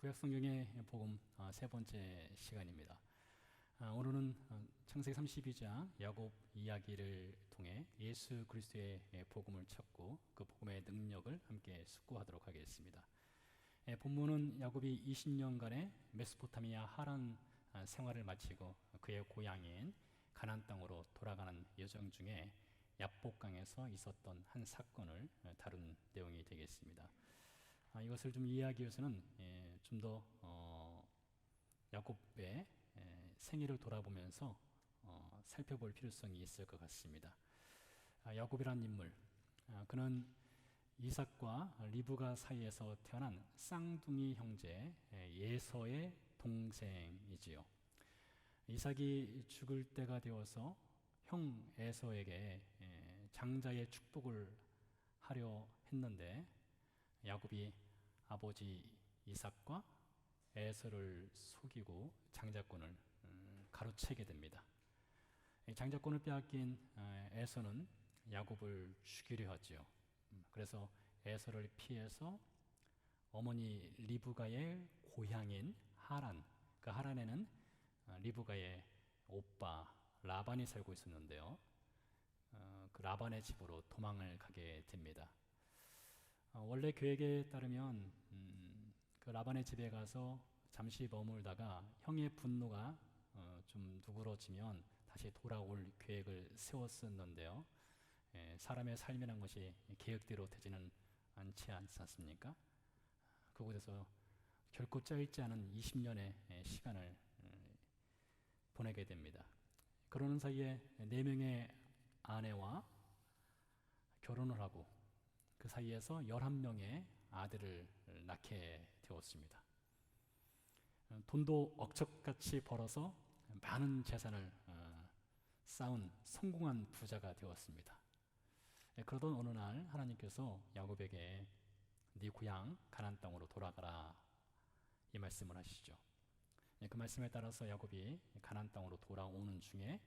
구약성경의 복음 세 번째 시간입니다. 오늘은 창세기 32장 야곱 이야기를 통해 예수 그리스도의 복음을 찾고 그 복음의 능력을 함께 숙고하도록 하겠습니다. 본문은 야곱이 20년간의 메소포타미아 하란 생활을 마치고 그의 고향인 가나안 땅으로 돌아가는 여정 중에 야복강에서 있었던 한 사건을 다룬 내용이 되겠습니다. 이것을 좀 이해하기 위해서는 좀 더 야곱의 생애를 돌아보면서 살펴볼 필요성이 있을 것 같습니다. 야곱이란 인물, 그는 이삭과 리브가 사이에서 태어난 쌍둥이 형제 예서의 동생이지요. 이삭이 죽을 때가 되어서 형 에서에게 장자의 축복을 하려 했는데 야곱이 아버지 이삭과 에서를 속이고 장자권을 가로채게 됩니다. 장자권을 빼앗긴 에서는 야곱을 죽이려 하지요. 그래서 에서를 피해서 어머니 리브가의 고향인 하란, 그 하란에는 리브가의 오빠 라반이 살고 있었는데요. 그 라반의 집으로 도망을 가게 됩니다. 원래 계획에 따르면 그 라반의 집에 가서 잠시 머물다가 형의 분노가 좀 누그러지면 다시 돌아올 계획을 세웠었는데요. 사람의 삶이란 것이 계획대로 되지는 않지 않습니까? 그곳에서 결코 짧지 않은 20년의 시간을 보내게 됩니다. 그러는 사이에 4명의 아내와 결혼을 하고 그 사이에서 11명의 아들을 낳게 되었습니다. 돈도 억척같이 벌어서 많은 재산을 쌓은 성공한 부자가 되었습니다. 그러던 어느 날 하나님께서 야곱에게 네 고향 가나안 땅으로 돌아가라 이 말씀을 하시죠. 그 말씀에 따라서 야곱이 가나안 땅으로 돌아오는 중에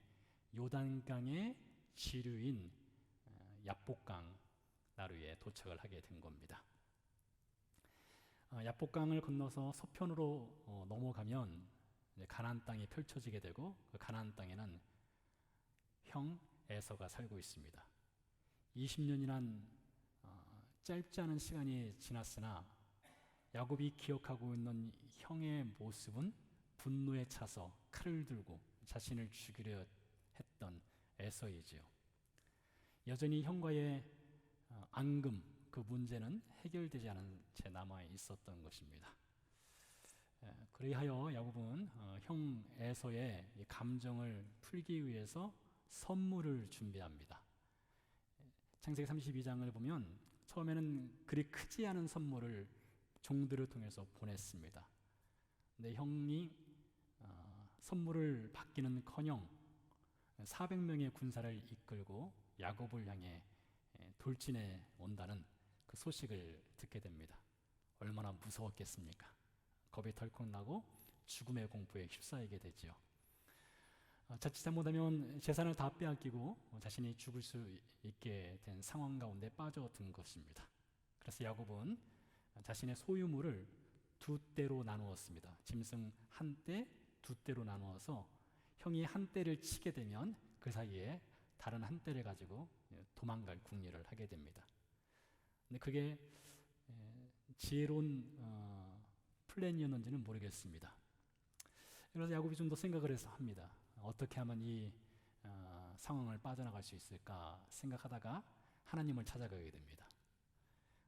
요단강의 지류인 야복강 나루에 도착을 하게 된 겁니다. 야복강을 건너서 서편으로 넘어가면 가나안 땅이 펼쳐지게 되고 그 가나안 땅에는 형 에서가 살고 있습니다. 20년이란 짧지 않은 시간이 지났으나 야곱이 기억하고 있는 형의 모습은 분노에 차서 칼을 들고 자신을 죽이려 했던 에서이지요. 여전히 형과의 앙금, 그 문제는 해결되지 않은 채 남아 있었던 것입니다. 그리하여 야곱은 형 에서의 감정을 풀기 위해서 선물을 준비합니다. 창세기 32장을 보면 처음에는 그리 크지 않은 선물을 종들을 통해서 보냈습니다. 근데 형이 선물을 받기는커녕 400명의 군사를 이끌고 야곱을 향해 돌진해 온다는 그 소식을 듣게 됩니다. 얼마나 무서웠겠습니까? 겁이 덜컥 나고 죽음의 공포에 휩싸이게 되지요. 자칫 잘못하면 재산을 다 빼앗기고 자신이 죽을 수 있게 된 상황 가운데 빠져든 것입니다. 그래서 야곱은 자신의 소유물을 2대로 나누었습니다. 짐승 1대, 2대로 나누어서 형이 1대를 치게 되면 그 사이에 다른 1대를 가지고 도망갈 궁리를 하게 됩니다. 근데 그게 지혜로운 플랜이었는지는 모르겠습니다. 그래서 야곱이 좀 더 생각을 해서 합니다. 어떻게 하면 이 상황을 빠져나갈 수 있을까 생각하다가 하나님을 찾아가게 됩니다.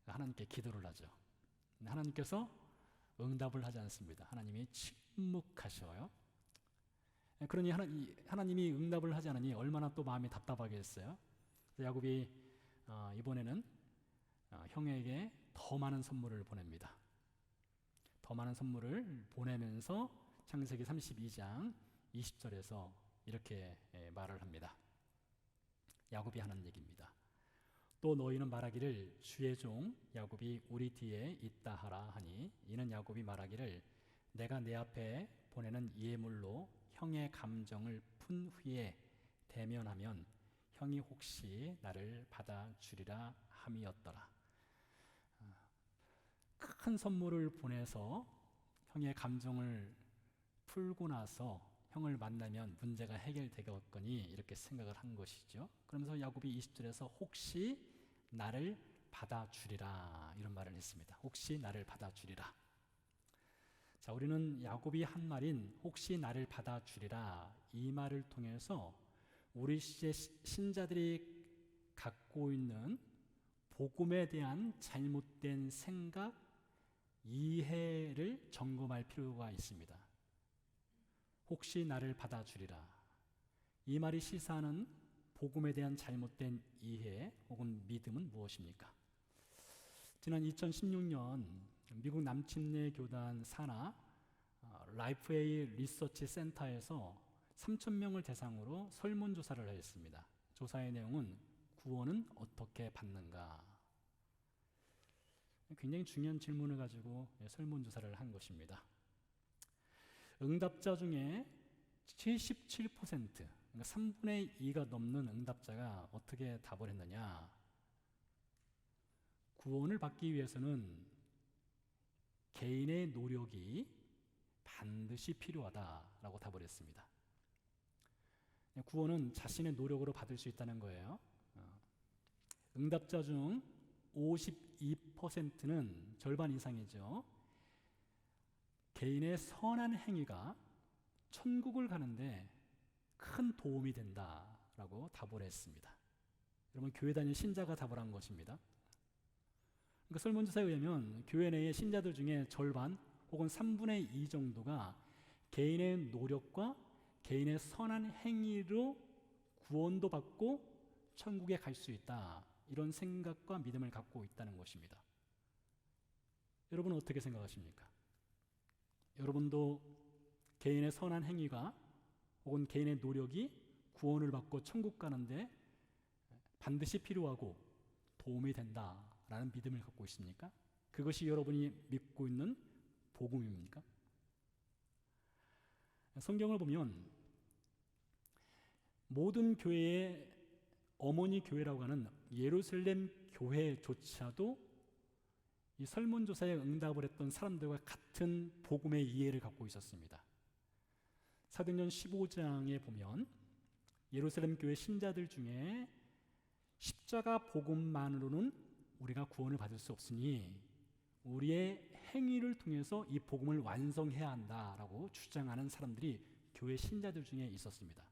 하나님께 기도를 하죠. 하나님께서 응답을 하지 않습니다. 하나님이 침묵하셔요. 그러니 하나님이 응답을 하지 않으니 얼마나 또 마음이 답답하겠어요. 야곱이 이번에는 형에게 더 많은 선물을 보냅니다. 더 많은 선물을 보내면서 창세기 32장 20절에서 이렇게 말을 합니다. 야곱이 하는 얘기입니다. 또 너희는 말하기를 주의 종 야곱이 우리 뒤에 있다 하라 하니 이는 야곱이 말하기를 내가 내 앞에 보내는 예물로 형의 감정을 푼 후에 대면하면 형이 혹시 나를 받아주리라 함이었더라. 큰 선물을 보내서 형의 감정을 풀고 나서 형을 만나면 문제가 해결되겠거니 이렇게 생각을 한 것이죠. 그러면서 야곱이 20절에서 혹시 나를 받아주리라 이런 말을 했습니다. 혹시 나를 받아주리라. 자, 우리는 야곱이 한 말인 혹시 나를 받아주리라 이 말을 통해서 우리 시대 신자들이 갖고 있는 복음에 대한 잘못된 생각, 이해를 점검할 필요가 있습니다. 혹시 나를 받아주리라. 이 말이 시사하는 복음에 대한 잘못된 이해 혹은 믿음은 무엇입니까? 지난 2016년 미국 남침내 교단 산하 라이프웨이 리서치 센터에서 3,000명을 대상으로 설문조사를 했습니다. 조사의 내용은 구원은 어떻게 받는가? 굉장히 중요한 질문을 가지고 설문조사를 한 것입니다. 응답자 중에 77%, 그러니까 3분의 2가 넘는 응답자가 어떻게 답을 했느냐? 구원을 받기 위해서는 개인의 노력이 반드시 필요하다라고 답을 했습니다. 구원은 자신의 노력으로 받을 수 있다는 거예요. 응답자 중 52%는 절반 이상이죠. 개인의 선한 행위가 천국을 가는데 큰 도움이 된다라고 답을 했습니다. 여러분, 교회 다니는 신자가 답을 한 것입니다. 그러니까 설문조사에 의하면 교회 내의 신자들 중에 절반 혹은 3분의 2 정도가 개인의 노력과 개인의 선한 행위로 구원도 받고 천국에 갈 수 있다, 이런 생각과 믿음을 갖고 있다는 것입니다. 여러분은 어떻게 생각하십니까? 여러분도 개인의 선한 행위가 혹은 개인의 노력이 구원을 받고 천국 가는데 반드시 필요하고 도움이 된다라는 믿음을 갖고 있습니까? 그것이 여러분이 믿고 있는 복음입니까? 성경을 보면 모든 교회의 어머니 교회라고 하는 예루살렘 교회조차도 이 설문조사에 응답을 했던 사람들과 같은 복음의 이해를 갖고 있었습니다. 사도행전 15장에 보면 예루살렘 교회 신자들 중에 십자가 복음만으로는 우리가 구원을 받을 수 없으니 우리의 행위를 통해서 이 복음을 완성해야 한다라고 주장하는 사람들이 교회 신자들 중에 있었습니다.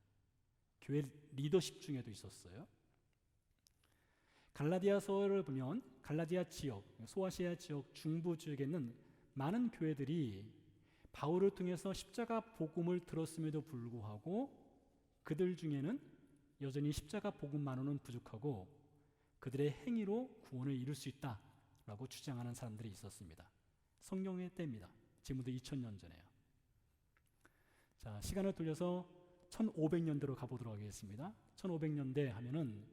교회 리더십 중에도 있었어요. 갈라디아서를 보면 갈라디아 지역, 소아시아 지역 중부 지역에 있는 많은 교회들이 바울을 통해서 십자가 복음을 들었음에도 불구하고 그들 중에는 여전히 십자가 복음만으로는 부족하고 그들의 행위로 구원을 이룰 수 있다라고 주장하는 사람들이 있었습니다. 성경의 때입니다. 지금부터 2000년 전에요. 자, 시간을 돌려서 1500년대로 가보도록 하겠습니다. 1500년대 하면은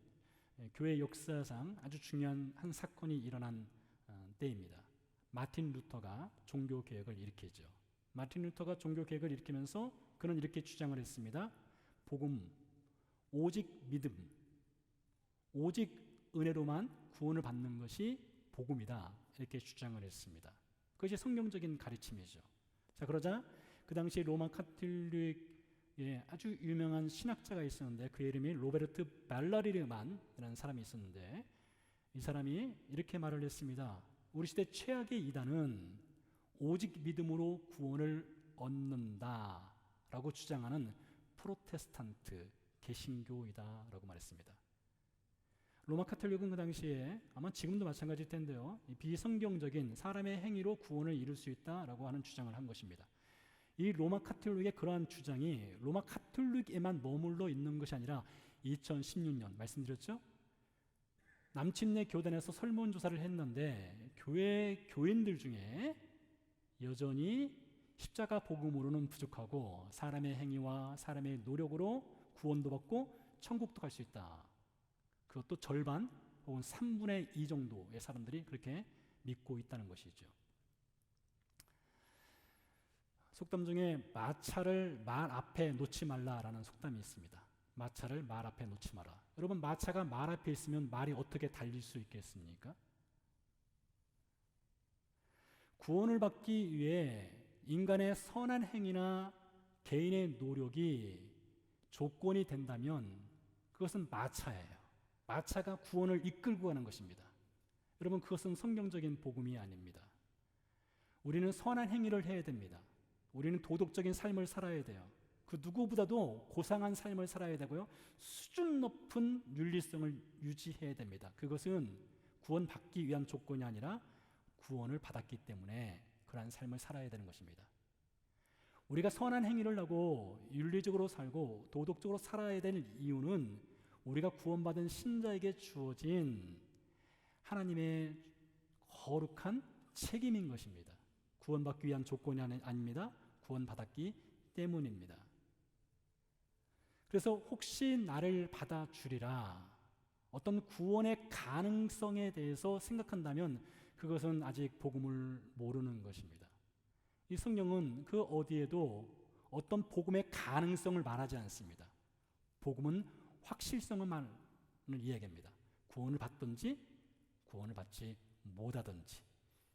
교회 역사상 아주 중요한 한 사건이 일어난 때입니다. 마틴 루터가 종교개혁을 일으키죠. 마틴 루터가 종교개혁을 일으키면서 그는 이렇게 주장을 했습니다. 복음, 오직 믿음, 오직 은혜로만 구원을 받는 것이 복음이다, 이렇게 주장을 했습니다. 그것이 성경적인 가르침이죠. 자, 그러자 그 당시 로마 카톨릭의 아주 유명한 신학자가 있었는데 그 이름이 로베르트 발라리르만이라는 사람이 있었는데 이 사람이 이렇게 말을 했습니다. 우리 시대 최악의 이단은 오직 믿음으로 구원을 얻는다라고 주장하는 프로테스탄트 개신교이다라고 말했습니다. 로마 카톨릭은 그 당시에 아마 지금도 마찬가지일 텐데요, 비성경적인 사람의 행위로 구원을 이룰 수 있다라고 하는 주장을 한 것입니다. 이 로마 카톨릭의 그러한 주장이 로마 카톨릭에만 머물러 있는 것이 아니라 2016년 말씀드렸죠? 남침내 교단에서 설문조사를 했는데 교회 교인들 중에 여전히 십자가 복음으로는 부족하고 사람의 행위와 사람의 노력으로 구원도 받고 천국도 갈 수 있다. 그것도 절반 혹은 3분의 2 정도의 사람들이 그렇게 믿고 있다는 것이죠. 속담 중에 마차를 말 앞에 놓지 말라라는 속담이 있습니다. 마차를 말 앞에 놓지 마라. 여러분, 마차가 말 앞에 있으면 말이 어떻게 달릴 수 있겠습니까? 구원을 받기 위해 인간의 선한 행위나 개인의 노력이 조건이 된다면 그것은 마차예요. 마차가 구원을 이끌고 가는 것입니다. 여러분, 그것은 성경적인 복음이 아닙니다. 우리는 선한 행위를 해야 됩니다. 우리는 도덕적인 삶을 살아야 돼요. 그 누구보다도 고상한 삶을 살아야 되고요. 수준 높은 윤리성을 유지해야 됩니다. 그것은 구원받기 위한 조건이 아니라 구원을 받았기 때문에 그러한 삶을 살아야 되는 것입니다. 우리가 선한 행위를 하고 윤리적으로 살고 도덕적으로 살아야 되는 이유는 우리가 구원받은 신자에게 주어진 하나님의 거룩한 책임인 것입니다. 구원받기 위한 조건이 아닙니다. 구원받았기 때문입니다. 그래서 혹시 나를 받아주리라, 어떤 구원의 가능성에 대해서 생각한다면 그것은 아직 복음을 모르는 것입니다. 이 성경은 그 어디에도 어떤 복음의 가능성을 말하지 않습니다. 복음은 확실성을 이야기합니다. 구원을 받든지 구원을 받지 못하든지,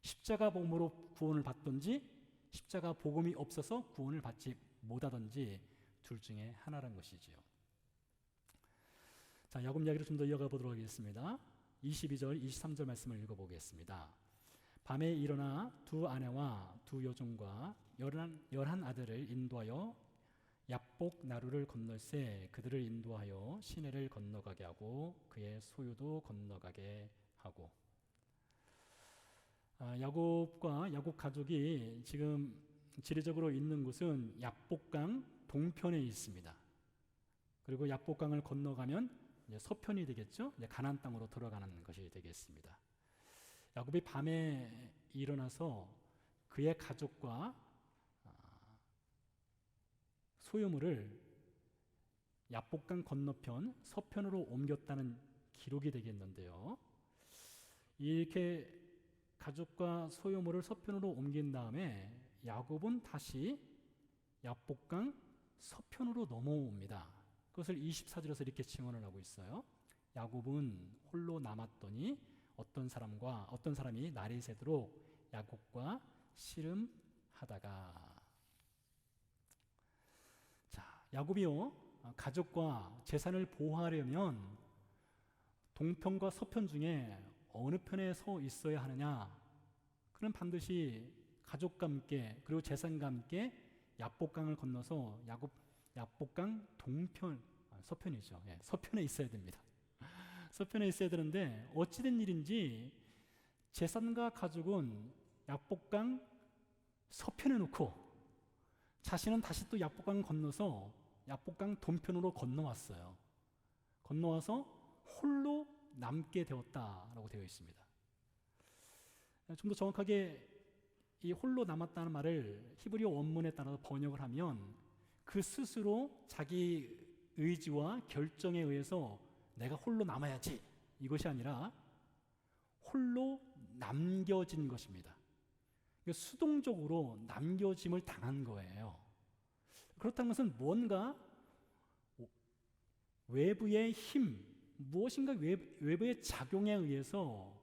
십자가 복음으로 구원을 받든지 십자가 복음이 없어서 구원을 받지 못하든지 둘 중에 하나라는 것이지요. 자, 야곱 이야기를 좀 더 이어가 보도록 하겠습니다. 22절, 23절 말씀을 읽어보겠습니다. 밤에 일어나 두 아내와 두 여종과 열한 아들을 인도하여 야복 나루를 건널새 그들을 인도하여 시내를 건너가게 하고 그의 소유도 건너가게 하고. 야곱과 야곱 가족이 지금 지리적으로 있는 곳은 야복강 동편에 있습니다. 그리고 야복강을 건너가면 이제 서편이 되겠죠. 이제 가나안 땅으로 들어가는 것이 되겠습니다. 야곱이 밤에 일어나서 그의 가족과 소유물을 야복강 건너편 서편으로 옮겼다는 기록이 되겠는데요. 이렇게 가족과 소유물을 서편으로 옮긴 다음에 야곱은 다시 야복강 서편으로 넘어옵니다. 그것을 24절에서 이렇게 증언을 하고 있어요. 야곱은 홀로 남았더니 어떤 사람이 날이 새도록 야곱과 씨름하다가. 자, 야곱이요, 가족과 재산을 보호하려면 동편과 서편 중에 어느 편에 서 있어야 하느냐? 그는 반드시 가족과 함께 그리고 재산과 함께 야복강을 건너서 야복강 동편, 서편이죠. 예, 서편에 있어야 됩니다. 서편에 있어야 되는데 어찌된 일인지 재산과 가족은 야복강 서편에 놓고 자신은 다시 또 야복강 건너서 야복강 동편으로 건너왔어요. 건너와서 홀로 남게 되었다라고 되어 있습니다. 좀 더 정확하게 이 홀로 남았다는 말을 히브리어 원문에 따라서 번역을 하면 그 스스로 자기 의지와 결정에 의해서 내가 홀로 남아야지, 이것이 아니라 홀로 남겨진 것입니다. 수동적으로 남겨짐을 당한 거예요. 그렇다는 것은 뭔가 외부의 힘, 무엇인가 외부의 작용에 의해서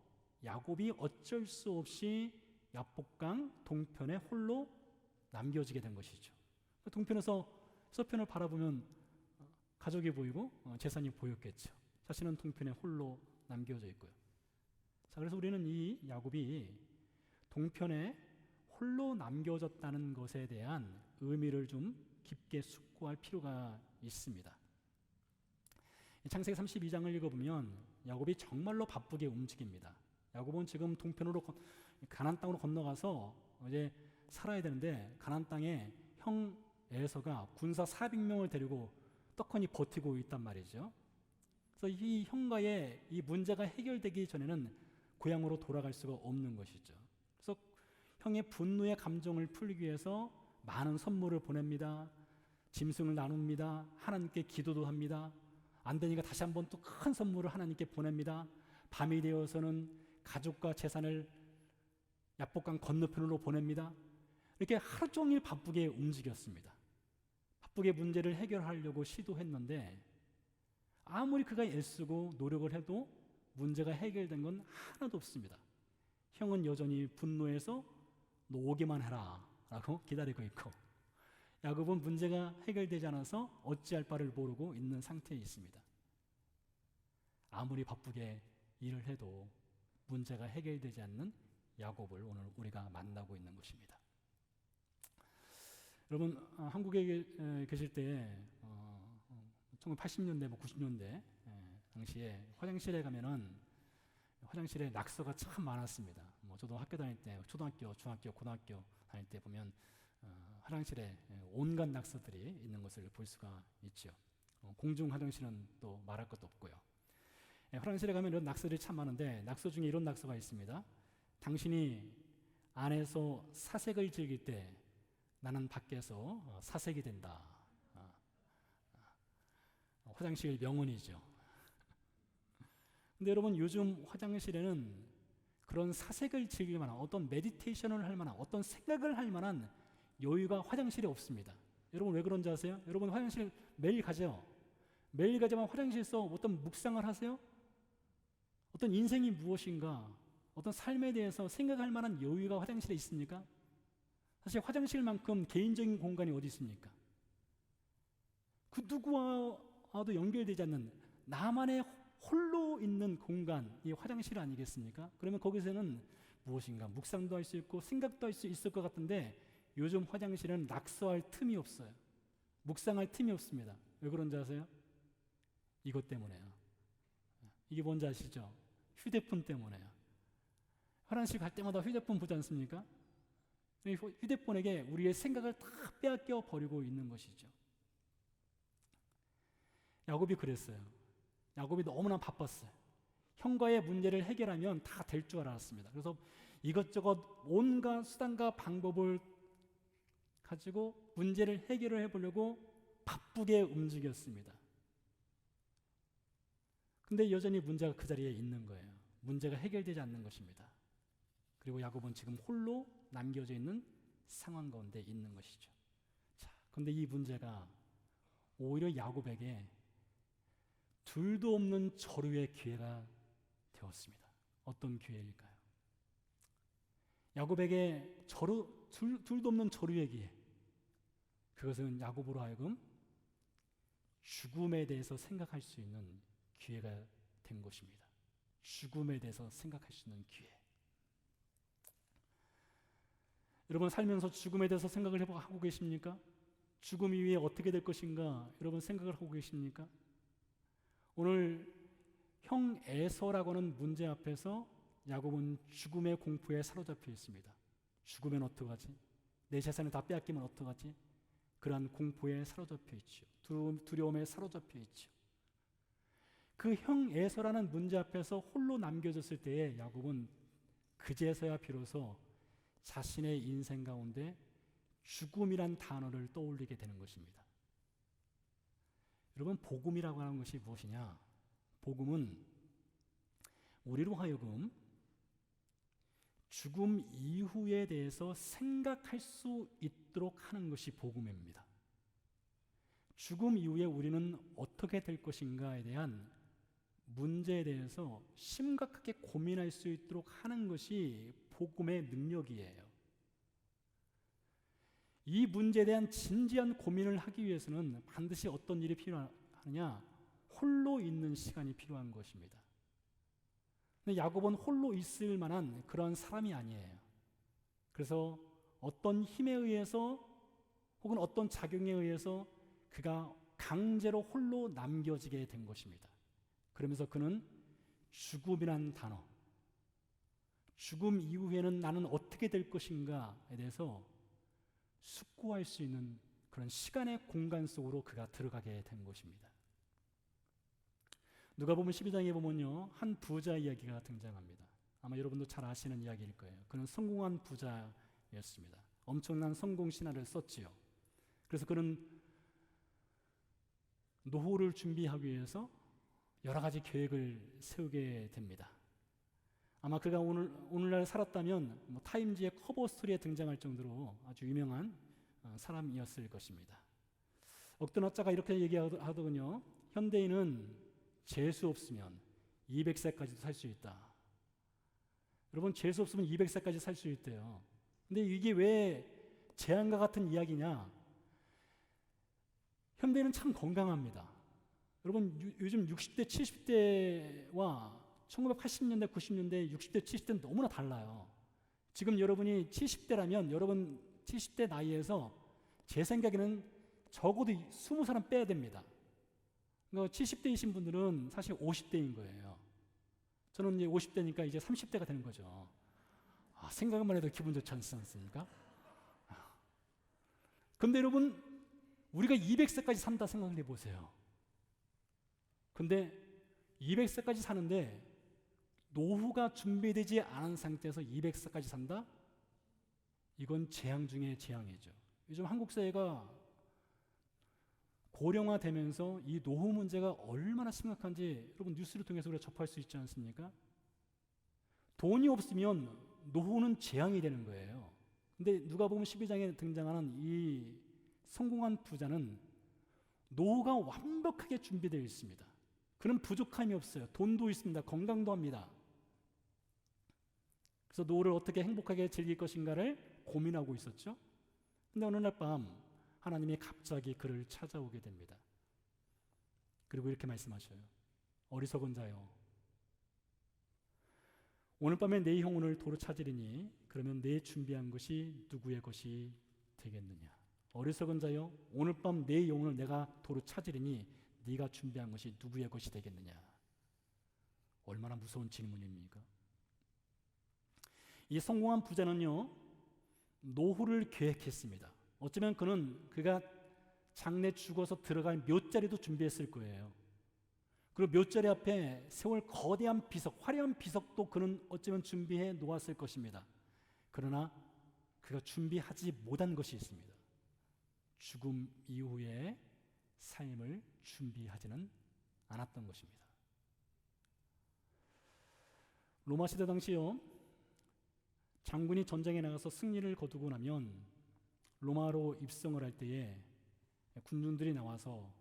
야곱이 어쩔 수 없이 야복강 동편에 홀로 남겨지게 된 것이죠. 동편에서 서편을 바라보면 가족이 보이고 재산이 보였겠죠. 자신은 동편에 홀로 남겨져 있고요. 자, 그래서 우리는 이 야곱이 동편에 홀로 남겨졌다는 것에 대한 의미를 좀 깊게 숙고할 필요가 있습니다. 창세기 32장을 읽어보면 야곱이 정말로 바쁘게 움직입니다. 야곱은 지금 동편으로 가나안 땅으로 건너가서 이제 살아야 되는데 가나안 땅에 형 에서가 군사 400명을 데리고 떡하니 버티고 있단 말이죠. 그래서 이 형과의 이 문제가 해결되기 전에는 고향으로 돌아갈 수가 없는 것이죠. 그래서 형의 분노의 감정을 풀기 위해서 많은 선물을 보냅니다. 짐승을 나눕니다. 하나님께 기도도 합니다. 안 되니까 다시 한번 또 큰 선물을 하나님께 보냅니다. 밤이 되어서는 가족과 재산을 야복강 건너편으로 보냅니다. 이렇게 하루 종일 바쁘게 움직였습니다. 바쁘게 문제를 해결하려고 시도했는데 아무리 그가 애쓰고 노력을 해도 문제가 해결된 건 하나도 없습니다. 형은 여전히 분노해서 너 오기만 해라, 라고 기다리고 있고, 야곱은 문제가 해결되지 않아서 어찌할 바를 모르고 있는 상태에 있습니다. 아무리 바쁘게 일을 해도 문제가 해결되지 않는 야곱을 오늘 우리가 만나고 있는 것입니다. 여러분, 한국에 계실 때 1980년대, 90년대 당시에 화장실에 가면은 화장실에 낙서가 참 많았습니다. 저도 학교 다닐 때, 초등학교, 중학교, 고등학교 다닐 때 보면 화장실에 온갖 낙서들이 있는 것을 볼 수가 있죠. 공중 화장실은 또 말할 것도 없고요. 화장실에 가면 이런 낙서들이 참 많은데, 낙서 중에 이런 낙서가 있습니다. 당신이 안에서 사색을 즐길 때 나는 밖에서 사색이 된다. 화장실 명언이죠. 근데 여러분, 요즘 화장실에는 그런 사색을 즐길 만한, 어떤 메디테이션을 할 만한, 어떤 생각을 할 만한 여유가 화장실에 없습니다. 여러분, 왜 그런지 아세요? 여러분, 화장실 매일 가죠? 매일 가지만 화장실에서 어떤 묵상을 하세요? 어떤 인생이 무엇인가, 어떤 삶에 대해서 생각할 만한 여유가 화장실에 있습니까? 사실 화장실만큼 개인적인 공간이 어디 있습니까? 그 누구와도 연결되지 않는 나만의 홀로 있는 공간이 화장실 아니겠습니까? 그러면 거기서는 무엇인가 묵상도 할 수 있고 생각도 할 수 있을 것 같은데, 요즘 화장실은 낙서할 틈이 없어요. 묵상할 틈이 없습니다. 왜 그런지 아세요? 이것 때문에요. 이게 뭔지 아시죠? 휴대폰 때문에요. 화장실 갈 때마다 휴대폰 보지 않습니까? 휴대폰에게 우리의 생각을 다 빼앗겨 버리고 있는 것이죠. 야곱이 그랬어요. 야곱이 너무나 바빴어요. 형과의 문제를 해결하면 다 될 줄 알았습니다. 그래서 이것저것 온갖 수단과 방법을 가지고 문제를 해결을 해보려고 바쁘게 움직였습니다. 근데 여전히 문제가 그 자리에 있는 거예요. 문제가 해결되지 않는 것입니다. 그리고 야곱은 지금 홀로 남겨져 있는 상황 가운데 있는 것이죠. 자, 그런데 이 문제가 오히려 야곱에게 둘도 없는 저루의 기회가 되었습니다. 어떤 기회일까요? 야곱에게 둘도 없는 저루의 기회. 그것은 야곱으로 하여금 죽음에 대해서 생각할 수 있는 기회가 된 것입니다. 죽음에 대해서 생각할 수 있는 기회. 여러분, 살면서 죽음에 대해서 생각을 하고 계십니까? 죽음 이후에 어떻게 될 것인가 여러분 생각을 하고 계십니까? 오늘 형 에서라고 하는 문제 앞에서 야곱은 죽음의 공포에 사로잡혀 있습니다. 죽으면 어떡하지? 내 재산을 다 빼앗기면 어떡하지? 그러한 공포에 사로잡혀 있죠. 두려움에 사로잡혀 있죠. 그 형 에서라는 문제 앞에서 홀로 남겨졌을 때에 야곱은 그제서야 비로소 자신의 인생 가운데 죽음이란 단어를 떠올리게 되는 것입니다. 여러분, 복음이라고 하는 것이 무엇이냐? 복음은 우리로 하여금 죽음 이후에 대해서 생각할 수 있도록 하는 것이 복음입니다. 죽음 이후에 우리는 어떻게 될 것인가에 대한 문제에 대해서 심각하게 고민할 수 있도록 하는 것이 복음의 능력이에요. 이 문제에 대한 진지한 고민을 하기 위해서는 반드시 어떤 일이 필요하느냐? 홀로 있는 시간이 필요한 것입니다. 근데 야곱은 홀로 있을 만한 그런 사람이 아니에요. 그래서 어떤 힘에 의해서 혹은 어떤 작용에 의해서 그가 강제로 홀로 남겨지게 된 것입니다. 그러면서 그는 죽음이란 단어, 죽음 이후에는 나는 어떻게 될 것인가에 대해서 숙고할 수 있는 그런 시간의 공간 속으로 그가 들어가게 된 것입니다. 누가복음 12장에 보면요, 한 부자 이야기가 등장합니다. 아마 여러분도 잘 아시는 이야기일 거예요. 그는 성공한 부자였습니다. 엄청난 성공 신화를 썼지요. 그래서 그는 노후를 준비하기 위해서 여러 가지 계획을 세우게 됩니다. 아마 그가 오늘날 살았다면 타임지의 커버 스토리에 등장할 정도로 아주 유명한 사람이었을 것입니다. 어떤 학자가 이렇게 얘기하더군요. 현대인은 재수 없으면 200세까지도 살 수 있다. 여러분, 재수 없으면 200세까지 살 수 있대요. 근데 이게 왜 재앙과 같은 이야기냐? 현대인은 참 건강합니다. 여러분 요즘 60대, 70대와 1980년대, 90년대, 60대, 70대는 너무나 달라요. 지금 여러분이 70대라면 여러분 70대 나이에서 제 생각에는 적어도 20사람 빼야 됩니다. 70대이신 분들은 사실 50대인 거예요. 저는 이제 50대니까 이제 30대가 되는 거죠. 생각만 해도 기분 좋지 않습니까? 근데 여러분, 우리가 200세까지 산다 생각을 해보세요. 근데 200세까지 사는데 노후가 준비되지 않은 상태에서 200세까지 산다? 이건 재앙 중에 재앙이죠. 요즘 한국 사회가 고령화되면서 이 노후 문제가 얼마나 심각한지 여러분 뉴스를 통해서 우리가 접할 수 있지 않습니까? 돈이 없으면 노후는 재앙이 되는 거예요. 근데 누가복음 12장에 등장하는 이 성공한 부자는 노후가 완벽하게 준비되어 있습니다. 그는 부족함이 없어요. 돈도 있습니다. 건강도 합니다. 그래서 노후를 어떻게 행복하게 즐길 것인가를 고민하고 있었죠. 근데 어느 날 밤 하나님이 갑자기 그를 찾아오게 됩니다. 그리고 이렇게 말씀하셔요. 어리석은 자여, 오늘 밤에 내 영혼을 도로 찾으리니 그러면 내 준비한 것이 누구의 것이 되겠느냐. 어리석은 자여, 오늘 밤 내 영혼을 내가 도로 찾으리니 네가 준비한 것이 누구의 것이 되겠느냐. 얼마나 무서운 질문입니까? 이 성공한 부자는요, 노후를 계획했습니다. 어쩌면 그가 장래 죽어서 들어갈 묘자리도 준비했을 거예요. 그리고 묘자리 앞에 세울 거대한 비석, 화려한 비석도 그는 어쩌면 준비해 놓았을 것입니다. 그러나 그가 준비하지 못한 것이 있습니다. 죽음 이후의 삶을 준비하지는 않았던 것입니다. 로마 시대 당시요, 장군이 전쟁에 나가서 승리를 거두고 나면 로마로 입성을 할 때에 군중들이 나와서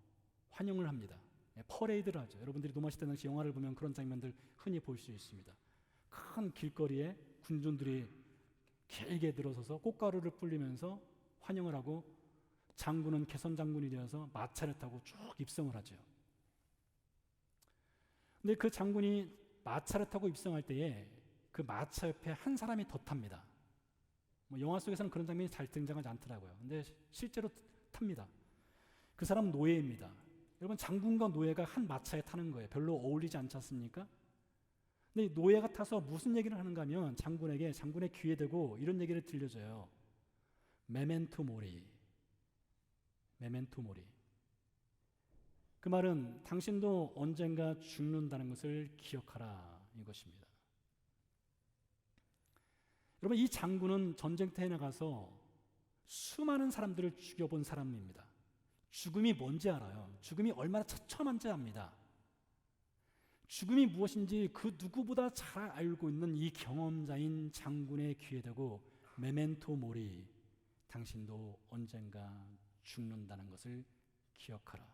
환영을 합니다. 퍼레이드를 하죠. 여러분들이 로마 시대 당시 영화를 보면 그런 장면들 흔히 볼 수 있습니다. 큰 길거리에 군중들이 길게 들어서서 꽃가루를 뿌리면서 환영을 하고 장군은 개선 장군이 되어서 마차를 타고 쭉 입성을 하죠. 근데 그 장군이 마차를 타고 입성할 때에 그 마차 옆에 한 사람이 더 탑니다. 영화 속에서는 그런 장면이 잘 등장하지 않더라고요. 근데 실제로 탑니다. 그 사람은 노예입니다. 여러분, 장군과 노예가 한 마차에 타는 거예요. 별로 어울리지 않지 않습니까? 근데 노예가 타서 무슨 얘기를 하는가 하면 장군의 귀에 대고 이런 얘기를 들려줘요. 메멘토 모리. 메멘토 모리. 그 말은 당신도 언젠가 죽는다는 것을 기억하라, 이것입니다. 여러분, 이 장군은 전쟁터에 나가서 수많은 사람들을 죽여본 사람입니다. 죽음이 뭔지 알아요. 죽음이 얼마나 처참한지 압니다. 죽음이 무엇인지 그 누구보다 잘 알고 있는 이 경험자인 장군의 귀에 대고 메멘토 모리, 당신도 언젠가 죽는다는 것을 기억하라.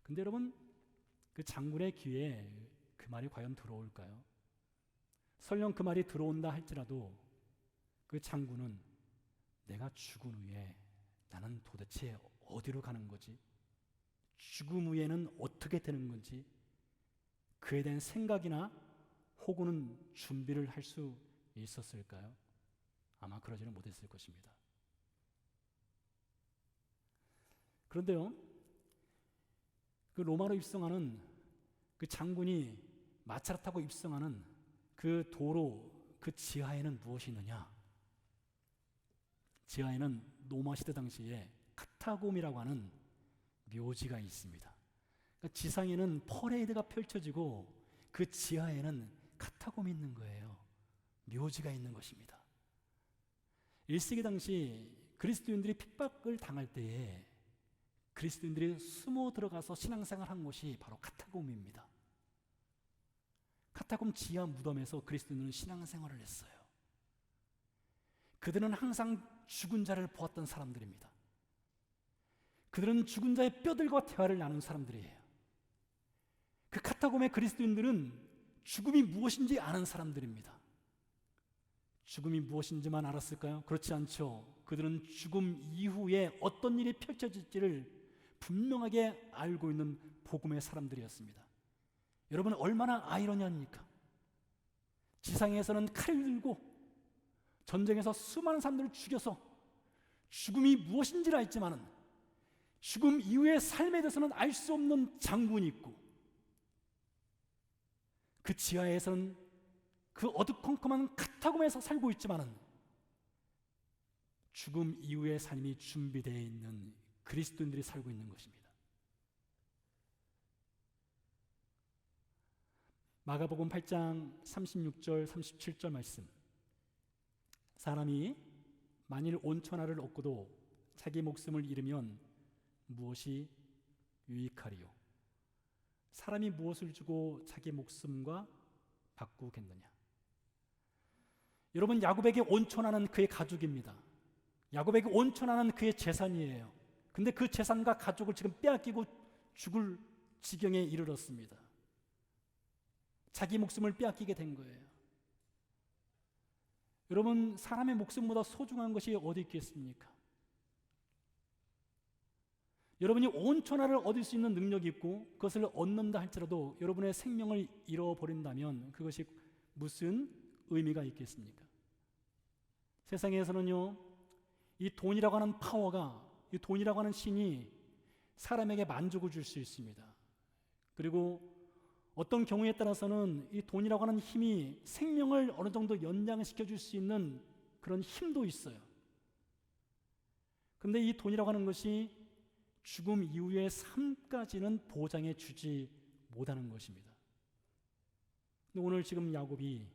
근데 여러분, 그 장군의 귀에 그 말이 과연 들어올까요? 설령 그 말이 들어온다 할지라도 그 장군은 내가 죽은 후에 나는 도대체 어디로 가는 거지? 죽음 후에는 어떻게 되는 건지 그에 대한 생각이나 혹은 준비를 할 수 있었을까요? 아마 그러지는 못했을 것입니다. 그런데요, 그 로마로 입성하는 그 장군이 마차를 타고 입성하는 그 도로, 그 지하에는 무엇이 있느냐? 지하에는 로마 시대 당시에 카타콤이라고 하는 묘지가 있습니다. 그러니까 지상에는 퍼레이드가 펼쳐지고 그 지하에는 카타콤이 있는 거예요. 묘지가 있는 것입니다. 1세기 당시 그리스도인들이 핍박을 당할 때에 그리스도인들이 숨어 들어가서 신앙생활을 한 곳이 바로 카타콤입니다. 카타콤 지하 무덤에서 그리스도인들은 신앙생활을 했어요. 그들은 항상 죽은 자를 보았던 사람들입니다. 그들은 죽은 자의 뼈들과 대화를 나눈 사람들이에요. 그 카타콤의 그리스도인들은 죽음이 무엇인지 아는 사람들입니다. 죽음이 무엇인지만 알았을까요? 그렇지 않죠. 그들은 죽음 이후에 어떤 일이 펼쳐질지를 분명하게 알고 있는 복음의 사람들이었습니다. 여러분, 얼마나 아이러니합니까? 지상에서는 칼을 들고 전쟁에서 수많은 사람들을 죽여서 죽음이 무엇인지를 알지만은 죽음 이후의 삶에 대해서는 알 수 없는 장군이 있고, 그 지하에서는 그 어두컴컴한 카타콤에서 살고 있지만은 죽음 이후의 삶이 준비되어 있는 그리스도인들이 살고 있는 것입니다. 마가복음 8장 36절 37절 말씀. 사람이 만일 온천하를 얻고도 자기 목숨을 잃으면 무엇이 유익하리요? 사람이 무엇을 주고 자기 목숨과 바꾸겠느냐? 여러분, 야곱에게 온천하는 그의 가족입니다. 야곱에게 온천하는 그의 재산이에요. 근데 그 재산과 가족을 지금 빼앗기고 죽을 지경에 이르렀습니다. 자기 목숨을 빼앗기게 된 거예요. 여러분, 사람의 목숨보다 소중한 것이 어디 있겠습니까? 여러분이 온천하를 얻을 수 있는 능력이 있고 그것을 얻는다 할지라도 여러분의 생명을 잃어버린다면 그것이 무슨 의미가 있겠습니까? 세상에서는요, 이 돈이라고 하는 파워가, 이 돈이라고 하는 신이 사람에게 만족을 줄 수 있습니다. 그리고 어떤 경우에 따라서는 이 돈이라고 하는 힘이 생명을 어느 정도 연장시켜 줄 수 있는 그런 힘도 있어요. 그런데 이 돈이라고 하는 것이 죽음 이후의 삶까지는 보장해 주지 못하는 것입니다. 근데 오늘 지금 야곱이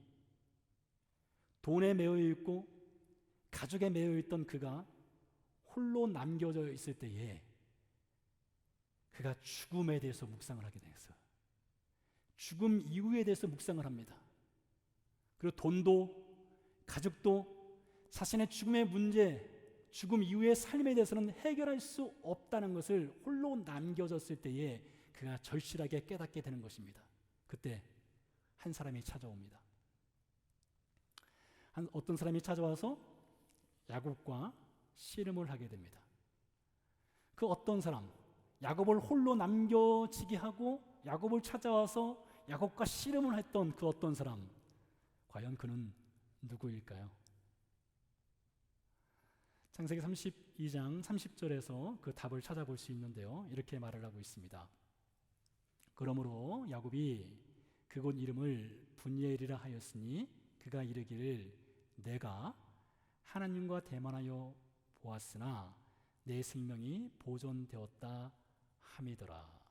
돈에 매여 있고 가족에 매여 있던 그가 홀로 남겨져 있을 때에 그가 죽음에 대해서 묵상을 하게 됐어요. 죽음 이후에 대해서 묵상을 합니다. 그리고 돈도 가족도 자신의 죽음의 문제, 죽음 이후의 삶에 대해서는 해결할 수 없다는 것을 홀로 남겨졌을 때에 그가 절실하게 깨닫게 되는 것입니다. 그때 한 사람이 찾아옵니다. 어떤 사람이 찾아와서 야곱과 씨름을 하게 됩니다. 그 어떤 사람, 야곱을 홀로 남겨지게 하고 야곱을 찾아와서 야곱과 씨름을 했던 그 어떤 사람, 과연 그는 누구일까요? 창세기 32장 30절에서 그 답을 찾아볼 수 있는데요, 이렇게 말을 하고 있습니다. 그러므로 야곱이 그곳 이름을 분이엘이라 하였으니 그가 이르기를 내가 하나님과 대만하여 보았으나 내 생명이 보존되었다 함이더라.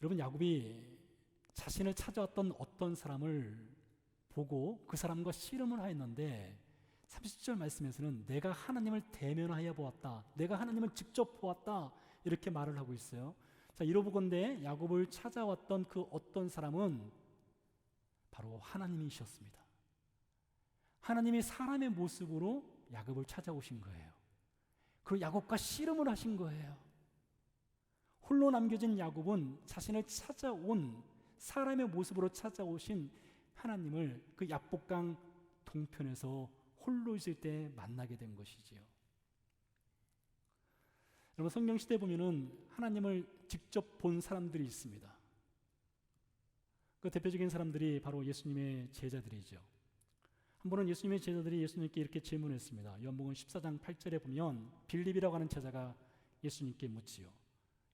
여러분, 야곱이 자신을 찾아왔던 어떤 사람을 보고 그 사람과 씨름을 하였는데 30절 말씀에서는 내가 하나님을 대면하여 보았다, 내가 하나님을 직접 보았다, 이렇게 말을 하고 있어요. 자, 이러보건대 야곱을 찾아왔던 그 어떤 사람은 바로 하나님이셨습니다. 하나님이 사람의 모습으로 야곱을 찾아오신 거예요. 그 야곱과 씨름을 하신 거예요. 홀로 남겨진 야곱은 자신을 찾아온 사람의 모습으로 찾아오신 하나님을 그 야복강 동편에서 홀로 있을 때 만나게 된 것이지요. 여러분, 성경 시대에 보면은 하나님을 직접 본 사람들이 있습니다. 그 대표적인 사람들이 바로 예수님의 제자들이죠. 한 번은 예수님의 제자들이 예수님께 이렇게 질문했습니다. 요한복음 14장 8절에 보면 빌립이라고 하는 제자가 예수님께 묻지요.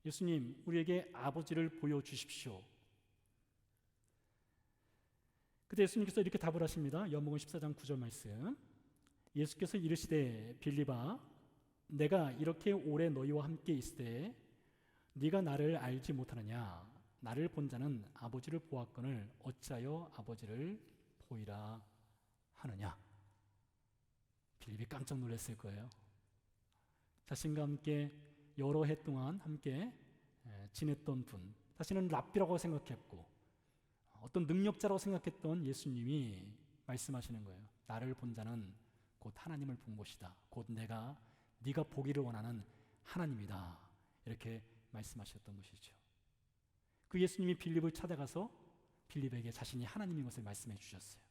예수님, 우리에게 아버지를 보여주십시오. 그때 예수님께서 이렇게 답을 하십니다. 요한복음 14장 9절 말씀. 예수께서 이르시되 빌립아, 내가 이렇게 오래 너희와 함께 있을 때 네가 나를 알지 못하느냐? 나를 본 자는 아버지를 보았거늘 어찌하여 아버지를 보이라 하느냐? 빌립이 깜짝 놀랐을 거예요. 자신과 함께 여러 해 동안 함께 지냈던 분, 자신은 랍비라고 생각했고 어떤 능력자라고 생각했던 예수님이 말씀하시는 거예요. 나를 본 자는 곧 하나님을 본 것이다. 곧 내가 네가 보기를 원하는 하나님이다. 이렇게 말씀하셨던 것이죠. 그 예수님이 빌립을 찾아가서 빌립에게 자신이 하나님인 것을 말씀해 주셨어요.